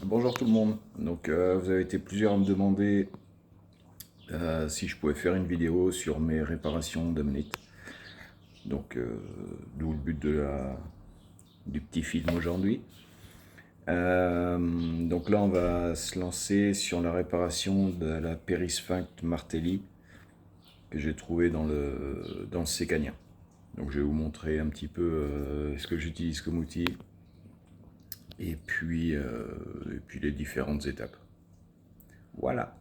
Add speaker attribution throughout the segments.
Speaker 1: Bonjour tout le monde. Donc vous avez été plusieurs à me demander si je pouvais faire une vidéo sur mes réparations d'Ammonite. Donc d'où le but du petit film aujourd'hui. Donc là on va se lancer sur la réparation de la Périssphincte Martelli que j'ai trouvé dans le Sécanien. Donc je vais vous montrer un petit peu ce que j'utilise comme outil et puis les différentes étapes. Voilà,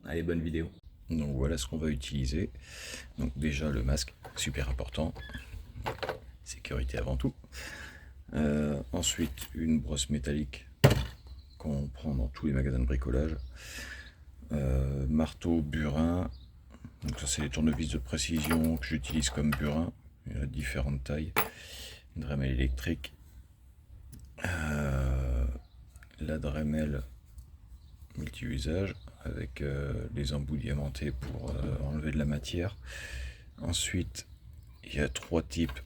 Speaker 1: allez, bonne vidéo. Donc voilà ce qu'on va utiliser. Donc déjà le masque, super important, sécurité avant tout. Ensuite une brosse métallique qu'on prend dans tous les magasins de bricolage. Marteau, burin. Donc ça c'est les tournevis de précision que j'utilise comme burin. Il y a différentes tailles. Une Dremel électrique. La Dremel multi-usage avec les embouts diamantés pour enlever de la matière. Ensuite, il y a 3 types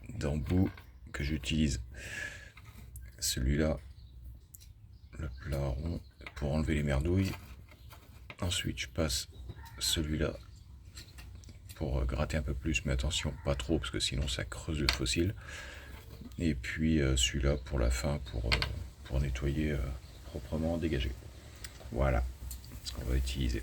Speaker 1: d'embouts que j'utilise. Celui-là, le plat rond pour enlever les merdouilles. Ensuite, je passe celui-là pour gratter un peu plus, mais attention, pas trop parce que sinon ça creuse le fossile. Et puis celui-là pour la fin, pour nettoyer proprement, dégager. Voilà ce qu'on va utiliser.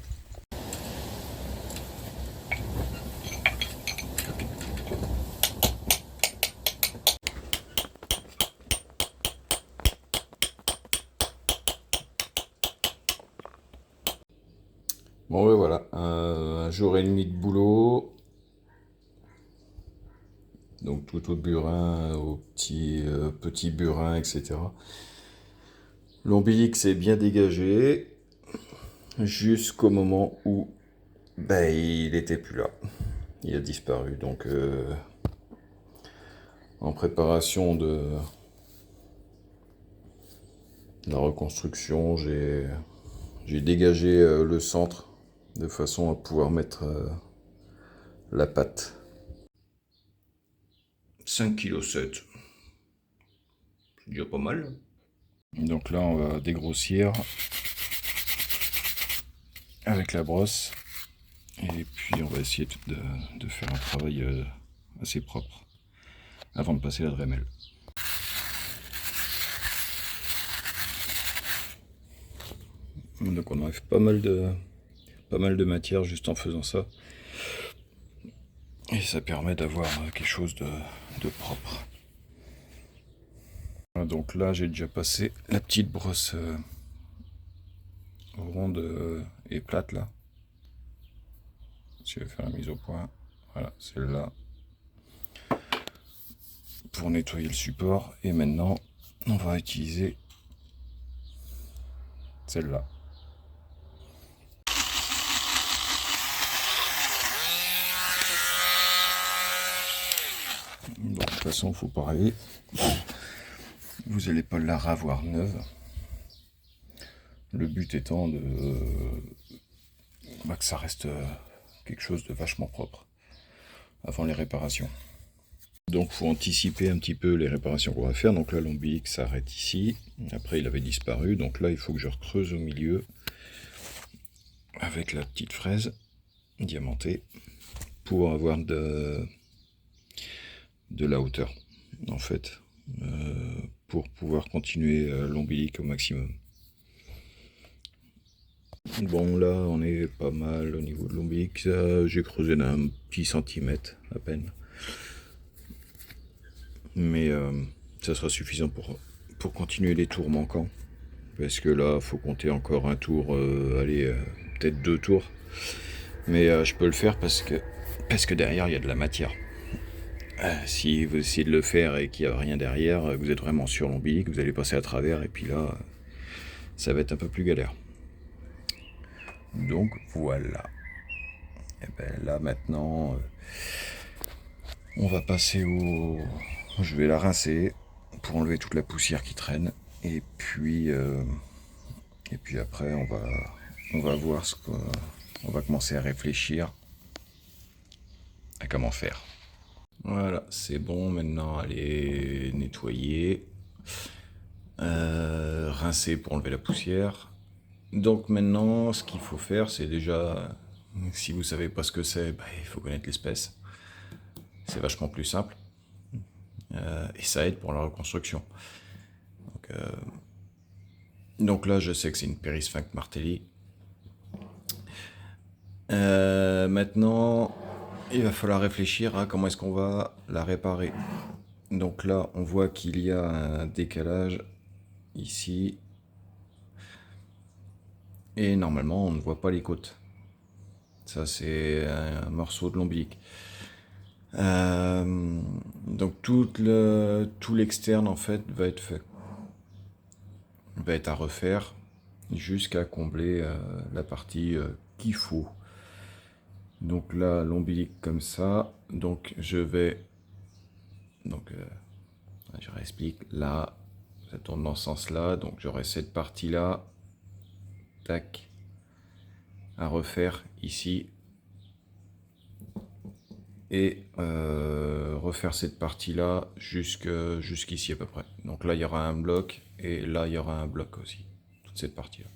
Speaker 1: Bon ouais, voilà, un jour et demi de boulot. Donc tout au burin, au petit burin, etc. L'ombilic s'est bien dégagé jusqu'au moment où il n'était plus là. Il a disparu. Donc en préparation de la reconstruction, j'ai dégagé le centre de façon à pouvoir mettre la patte. 5,7 kg. C'est déjà pas mal. Donc là on va dégrossir avec la brosse. Et puis on va essayer de faire un travail assez propre avant de passer la Dremel. Donc on enlève pas mal de matière juste en faisant ça. Et ça permet d'avoir quelque chose de propre. Donc là j'ai déjà passé la petite brosse ronde et plate là. Je vais faire la mise au point. Voilà, celle-là. Pour nettoyer le support. Et maintenant on va utiliser celle-là. Bon, de toute façon, il faut parler. Vous n'allez pas la ravoir neuve. Le but étant que ça reste quelque chose de vachement propre avant les réparations. Donc il faut anticiper un petit peu les réparations qu'on va faire. Donc là l'ombilic s'arrête ici. Après il avait disparu. Donc là il faut que je recreuse au milieu avec la petite fraise diamantée pour avoir de la hauteur en fait. Pour pouvoir continuer l'ombilic au maximum. Bon là on est pas mal au niveau de l'ombilic, j'ai creusé d'un petit centimètre à peine. Mais ça sera suffisant pour continuer les tours manquants. Parce que là faut compter encore un tour, peut-être 2 tours. Mais je peux le faire parce que derrière il y a de la matière. Si vous essayez de le faire et qu'il n'y a rien derrière, vous êtes vraiment sur l'ombilic, vous allez passer à travers et puis là ça va être un peu plus galère. Donc voilà. Et ben là maintenant on va passer au... Je vais la rincer pour enlever toute la poussière qui traîne. Et puis après on va voir on va commencer à réfléchir à comment faire. Voilà, c'est bon, maintenant elle est nettoyée. rincer pour enlever la poussière. Donc maintenant, ce qu'il faut faire, c'est déjà, si vous savez pas ce que c'est, il faut connaître l'espèce. C'est vachement plus simple. Et ça aide pour la reconstruction. Donc là, je sais que c'est une Périssphinx martelli. Maintenant, il va falloir réfléchir à comment est-ce qu'on va la réparer. Donc là, on voit qu'il y a un décalage ici. Et normalement, on ne voit pas les côtes. Ça, c'est un morceau de l'ombilic. Donc tout l'externe, en fait, va être fait. Va être à refaire jusqu'à combler la partie qu'il faut. Donc là, l'ombilic comme ça. Donc je vais... Donc, je réexplique. Là, ça tourne dans ce sens-là. Donc j'aurai cette partie-là. Tac. À refaire ici. Et refaire cette partie-là jusqu'ici à peu près. Donc là, il y aura un bloc. Et là, il y aura un bloc aussi. Toute cette partie-là.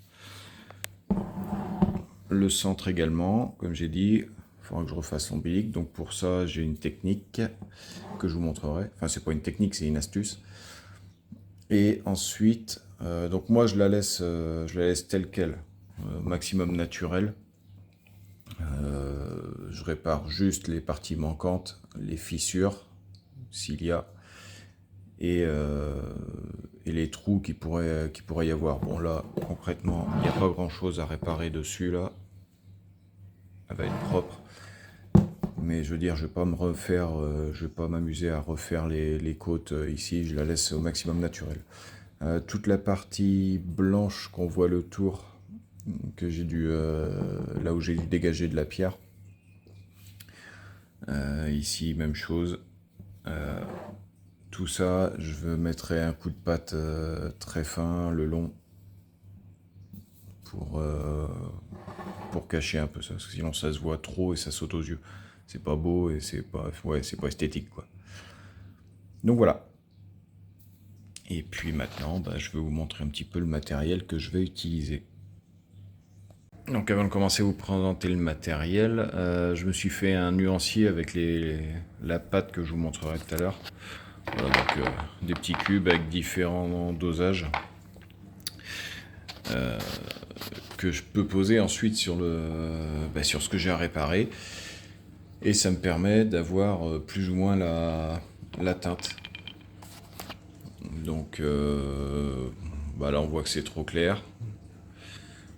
Speaker 1: Le centre également, comme j'ai dit, il faudra que je refasse l'ombilic. Donc pour ça, j'ai une technique que je vous montrerai. Enfin, c'est pas une technique, c'est une astuce. Et ensuite, donc moi je la laisse telle quelle, maximum naturel. Je répare juste les parties manquantes, les fissures, s'il y a, et les trous qui pourrait y avoir. Bon là, concrètement, il n'y a pas grand chose à réparer dessus là. Elle va être propre. Mais je veux dire, je vais pas je vais pas m'amuser à refaire les côtes ici, je la laisse au maximum naturel. Toute la partie blanche qu'on voit le tour, que j'ai dû, là où j'ai dû dégager de la pierre. Ici, même chose. Tout ça, je mettrai un coup de patte très fin, le long, pour cacher un peu ça, parce que sinon ça se voit trop et ça saute aux yeux. C'est pas beau et c'est pas esthétique, quoi. Donc voilà. Et puis maintenant, je vais vous montrer un petit peu le matériel que je vais utiliser. Donc avant de commencer à vous présenter le matériel, je me suis fait un nuancier avec la pâte que je vous montrerai tout à l'heure. Voilà, donc des petits cubes avec différents dosages que je peux poser ensuite sur ce que j'ai à réparer. Et ça me permet d'avoir plus ou moins la teinte. Donc là on voit que c'est trop clair.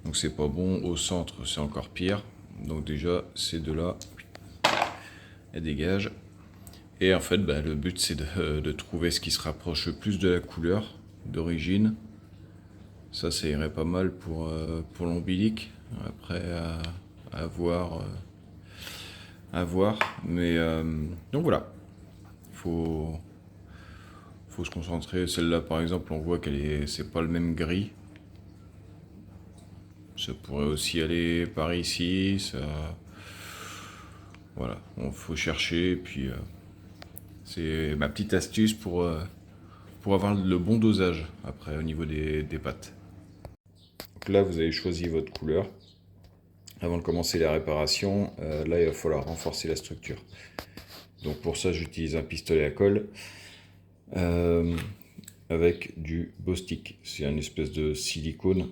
Speaker 1: Donc c'est pas bon. Au centre c'est encore pire. Donc déjà ces deux-là, elles dégagent. Et en fait le but c'est de trouver ce qui se rapproche le plus de la couleur d'origine. Ça irait pas mal pour l'ombilic. Après à voir. Mais donc voilà. Faut se concentrer. Celle-là par exemple on voit c'est pas le même gris. Ça pourrait aussi aller par ici. Ça... Voilà, il faut chercher. Et puis c'est ma petite astuce pour avoir le bon dosage après au niveau des pâtes. Donc là vous avez choisi votre couleur. Avant de commencer la réparation, là il va falloir renforcer la structure. Donc pour ça j'utilise un pistolet à colle avec du Bostik. C'est une espèce de silicone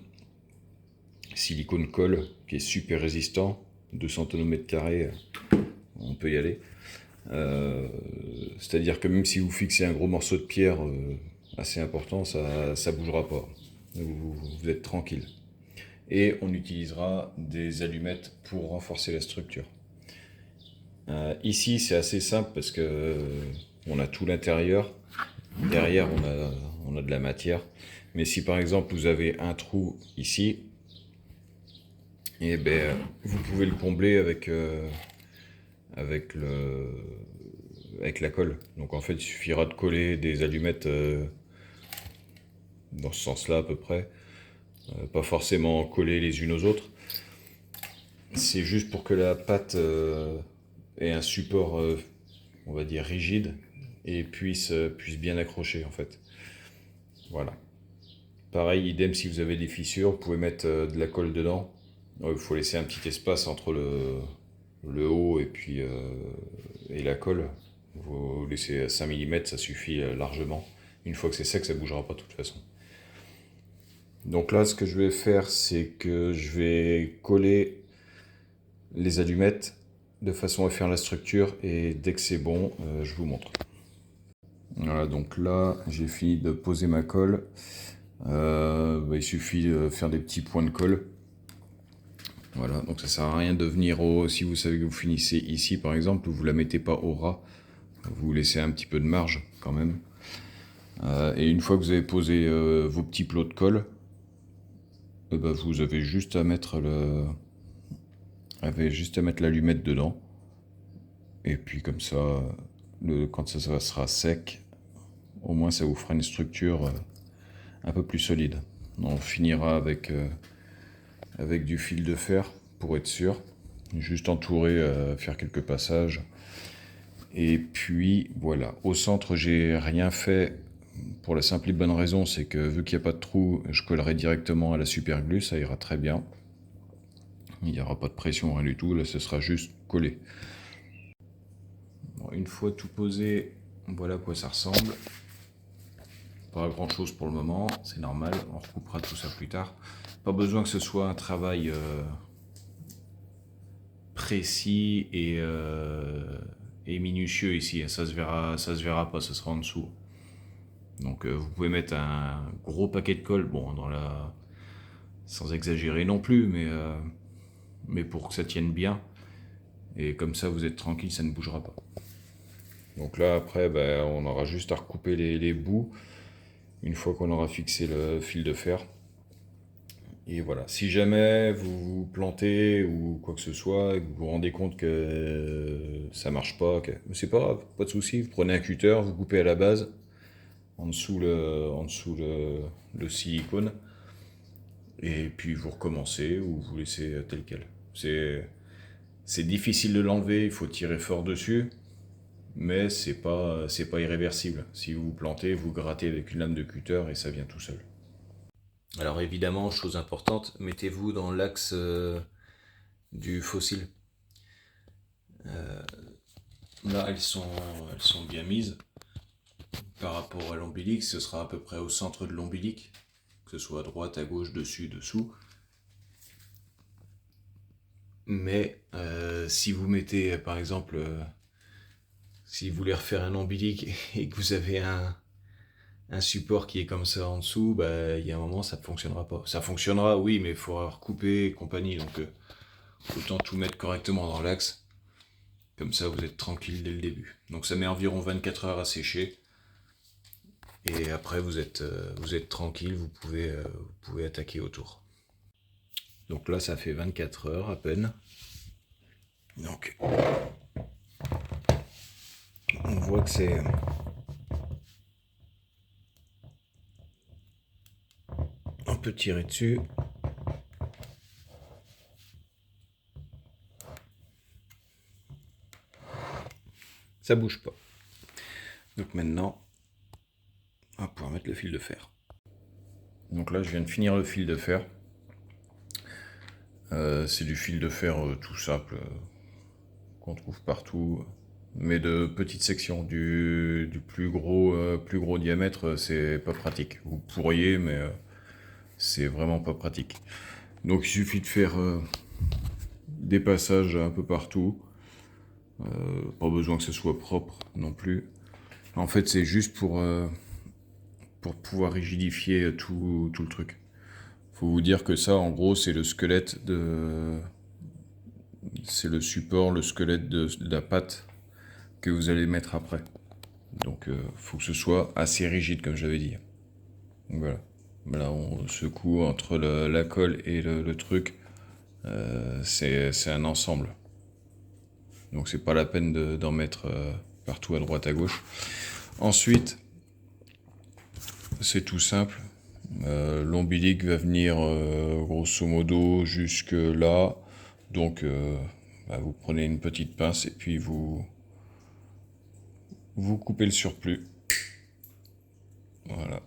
Speaker 1: colle qui est super résistant. 200 tonnes, on peut y aller. C'est-à-dire que même si vous fixez un gros morceau de pierre assez important, ça bougera pas. Vous êtes tranquille. Et on utilisera des allumettes pour renforcer la structure. Ici c'est assez simple parce que on a tout l'intérieur. Derrière on a de la matière. Mais si par exemple vous avez un trou ici, et vous pouvez le combler avec la colle. Donc en fait il suffira de coller des allumettes dans ce sens là à peu près. Pas forcément coller les unes aux autres. C'est juste pour que la pâte ait un support on va dire rigide et puisse bien accrocher en fait. Voilà. Pareil, idem si vous avez des fissures, vous pouvez mettre de la colle dedans. Il faut laisser un petit espace entre le haut et puis et la colle. Vous laissez 5 mm, ça suffit largement. Une fois que c'est sec, ça ne bougera pas de toute façon. Donc là, ce que je vais faire, c'est que je vais coller les allumettes de façon à faire la structure, et dès que c'est bon, je vous montre. Voilà, donc là, j'ai fini de poser ma colle. Il suffit de faire des petits points de colle. Voilà, donc ça sert à rien de venir si vous savez que vous finissez ici par exemple, vous la mettez pas au ras, vous laissez un petit peu de marge quand même. Et une fois que vous avez posé vos petits plots de colle, vous avez juste à mettre l'allumette dedans. Et puis comme ça, quand ça sera sec, au moins ça vous fera une structure un peu plus solide. On finira avec du fil de fer pour être sûr. Juste entourer, faire quelques passages. Et puis voilà, au centre j'ai rien fait pour la simple et bonne raison, c'est que vu qu'il n'y a pas de trou, je collerai directement à la super glue, ça ira très bien. Il n'y aura pas de pression, rien du tout, là ce sera juste collé. Bon, une fois tout posé, voilà à quoi ça ressemble. Pas grand chose pour le moment, c'est normal, on recoupera tout ça plus tard. Pas besoin que ce soit un travail précis et minutieux ici, ça se verra pas, ça sera en dessous. Donc vous pouvez mettre un gros paquet de colle, bon sans exagérer non plus, mais pour que ça tienne bien. Et comme ça vous êtes tranquille, ça ne bougera pas. Donc là après on aura juste à recouper les bouts une fois qu'on aura fixé le fil de fer. Et voilà, si jamais vous vous plantez ou quoi que ce soit, et que vous vous rendez compte que ça marche pas, c'est pas grave, pas de souci, vous prenez un cutter, vous coupez à la base, en dessous le silicone, et puis vous recommencez ou vous laissez tel quel. C'est difficile de l'enlever, il faut tirer fort dessus, mais c'est pas irréversible. Si vous vous plantez, vous grattez avec une lame de cutter et ça vient tout seul. Alors évidemment, chose importante, mettez-vous dans l'axe du fossile. Là, elles sont bien mises. Par rapport à l'ombilic, ce sera à peu près au centre de l'ombilic, que ce soit à droite, à gauche, dessus, dessous. Mais si vous mettez, par exemple, si vous voulez refaire un ombilic et que vous avez un support qui est comme ça en dessous, il y a un moment ça ne fonctionnera pas. Ça fonctionnera, oui, mais il faudra recouper et compagnie, donc autant tout mettre correctement dans l'axe. Comme ça, vous êtes tranquille dès le début. Donc ça met environ 24 heures à sécher. Et après, vous êtes tranquille, vous pouvez attaquer autour. Donc là, ça fait 24 heures à peine. Donc, on voit que c'est... On peut tirer dessus. Ça bouge pas. Donc maintenant, on va pouvoir mettre le fil de fer. Donc là, je viens de finir le fil de fer. C'est du fil de fer tout simple, qu'on trouve partout, mais de petites sections. Du plus gros diamètre, c'est pas pratique. Vous pourriez, mais c'est vraiment pas pratique. Donc il suffit de faire des passages un peu partout. Pas besoin que ce soit propre non plus. En fait, c'est juste pour pouvoir rigidifier tout le truc. Faut vous dire que ça, en gros, c'est le squelette c'est le support, le squelette de la pâte que vous allez mettre après. Donc, faut que ce soit assez rigide, comme j'avais dit. Donc, voilà. Là, on secoue entre la colle et le truc. C'est un ensemble. Donc, c'est pas la peine d'en mettre partout à droite à gauche. Ensuite, c'est tout simple. L'ombilic va venir grosso modo jusque là. Donc, vous prenez une petite pince et puis vous coupez le surplus. Voilà.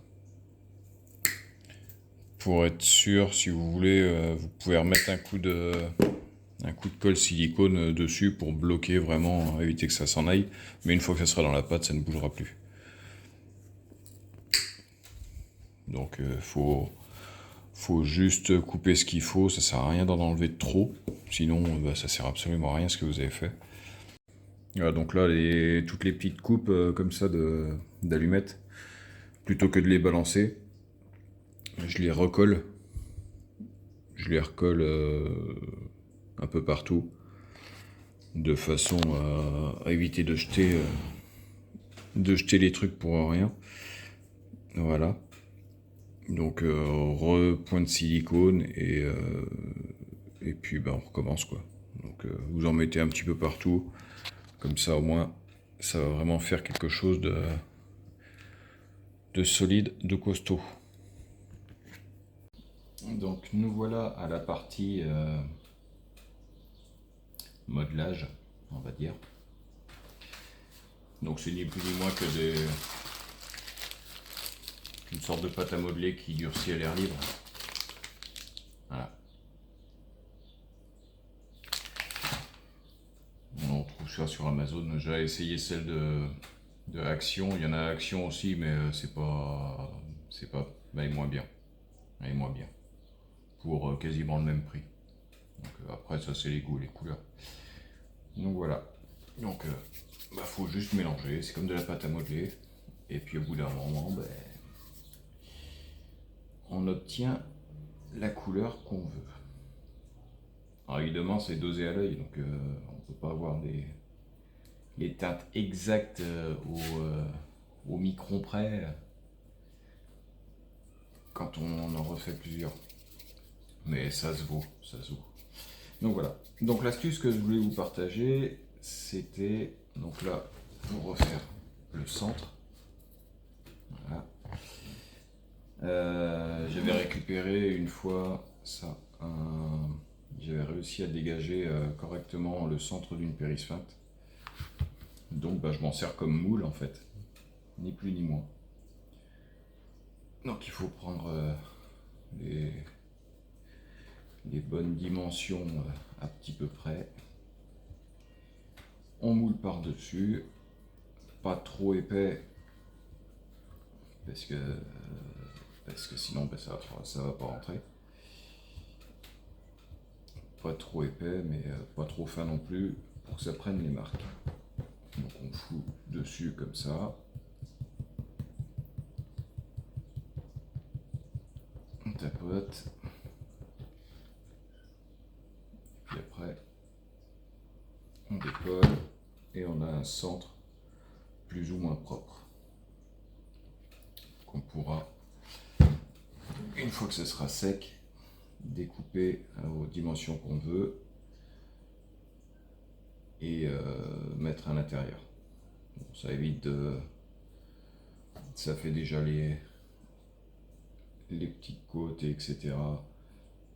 Speaker 1: pour être sûr, si vous voulez, vous pouvez remettre un coup de colle silicone dessus pour bloquer vraiment, éviter que ça s'en aille. Mais une fois que ça sera dans la pâte, ça ne bougera plus. Donc faut juste couper ce qu'il faut, ça sert à rien d'en enlever trop, sinon ça sert absolument à rien ce que vous avez fait. Voilà, donc là toutes les petites coupes comme ça d'allumettes, plutôt que de les balancer, je les recolle, je les recolle un peu partout, de façon à éviter de jeter les trucs pour rien. Voilà. Donc repoint de silicone et puis on recommence quoi. Donc vous en mettez un petit peu partout, comme ça au moins ça va vraiment faire quelque chose de solide, de costaud. Donc nous voilà à la partie modelage, on va dire. Donc c'est ni plus ni moins que une sorte de pâte à modeler qui durcit à l'air libre. Voilà. On trouve ça sur Amazon. J'ai essayé celle de Action. Il y en a Action aussi, mais c'est pas, elle est moins bien. Elle est moins bien. Pour quasiment le même prix. Donc après ça c'est les goûts, les couleurs. Donc voilà. Donc faut juste mélanger. C'est comme de la pâte à modeler. Et puis au bout d'un moment, on obtient la couleur qu'on veut. Alors évidemment c'est dosé à l'œil, donc on ne peut pas avoir les teintes exactes au micron près quand on en refait plusieurs. Mais ça se vaut, ça se vaut. Donc voilà. Donc l'astuce que je voulais vous partager, c'était donc là pour refaire le centre. Voilà. J'avais récupéré une fois ça, j'avais réussi à dégager correctement le centre d'une périssfeinte. Donc je m'en sers comme moule en fait, ni plus ni moins. Donc il faut prendre les bonnes dimensions à petit peu près. On moule par-dessus, pas trop épais parce que sinon ça va pas rentrer. Pas trop épais mais pas trop fin non plus pour que ça prenne les marques. Donc on fout dessus comme ça. On tapote. Puis après on décolle et on a un centre plus ou moins propre qu'on pourra, une fois que ce sera sec, découper aux dimensions qu'on veut et mettre à l'intérieur. Bon, ça évite ça fait déjà les petites côtes, etc.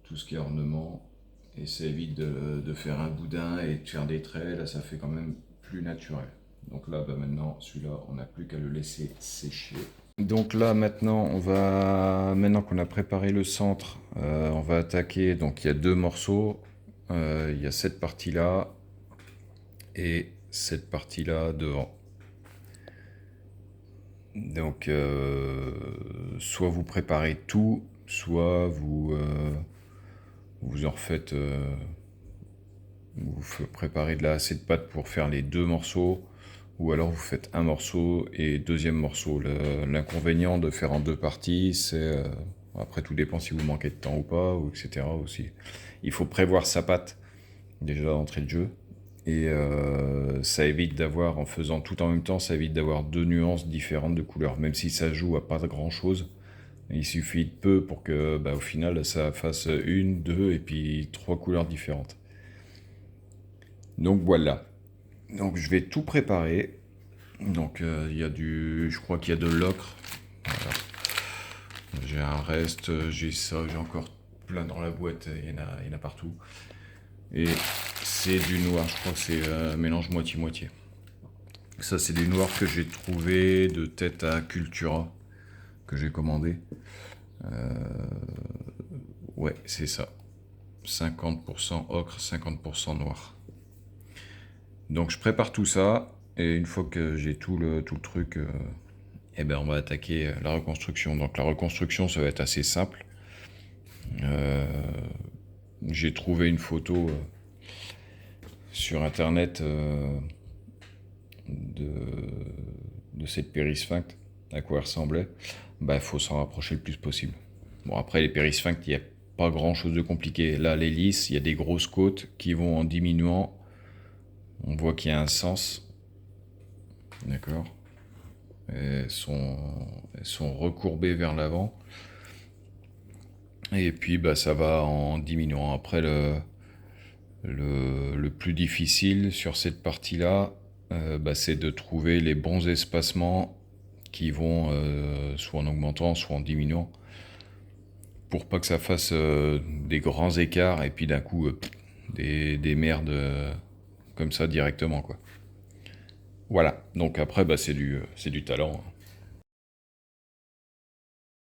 Speaker 1: Tout ce qui est ornement, et ça évite de faire un boudin et de faire des traits. Là ça fait quand même plus naturel. Donc là maintenant celui-là on n'a plus qu'à le laisser sécher. Donc là maintenant maintenant qu'on a préparé le centre, on va attaquer. Donc il y a deux morceaux, il y a cette partie là et cette partie là devant. Donc soit vous préparez tout, soit vous en refaites, vous préparez de assez de pâte pour faire les deux morceaux, ou alors vous faites un morceau et deuxième morceau. L'inconvénient de faire en deux parties, c'est après tout dépend si vous manquez de temps ou pas, ou etc. aussi. Il faut prévoir sa pâte déjà d'entrée de jeu, et ça évite d'avoir, en faisant tout en même temps, ça évite d'avoir deux nuances différentes de couleurs, même si ça joue à pas grand chose. Il suffit de peu pour que au final ça fasse une, deux et puis trois couleurs différentes. Donc voilà. Donc je vais tout préparer. Donc il y a je crois qu'il y a de l'ocre. Voilà. J'ai un reste, j'ai ça, j'ai encore plein dans la boîte, il y en a partout. Et c'est du noir, je crois que c'est un mélange moitié-moitié. Ça c'est du noir que j'ai trouvé de tête à Cultura, que j'ai commandé. Ouais, c'est ça. 50% ocre, 50% noir. Donc je prépare tout ça, et une fois que j'ai tout le truc, eh ben on va attaquer la reconstruction. Donc la reconstruction, ça va être assez simple. Euh, j'ai trouvé une photo sur internet de, de cette périssphincte, à quoi elle ressemblait. Bah, il faut s'en rapprocher le plus possible. Bon, après, les périssphinctes, il n'y a pas grand chose de compliqué. Là, l'hélice, il y a des grosses côtes qui vont en diminuant. On voit qu'il y a un sens. D'accord. Elles sont recourbées vers l'avant. Et puis, bah, ça va en diminuant. Après, le plus difficile sur cette partie-là, bah, c'est de trouver les bons espacements qui vont soit en augmentant, soit en diminuant, pour pas que ça fasse des grands écarts et puis d'un coup des merdes comme ça directement, quoi. Voilà, donc après bah, c'est du talent, hein.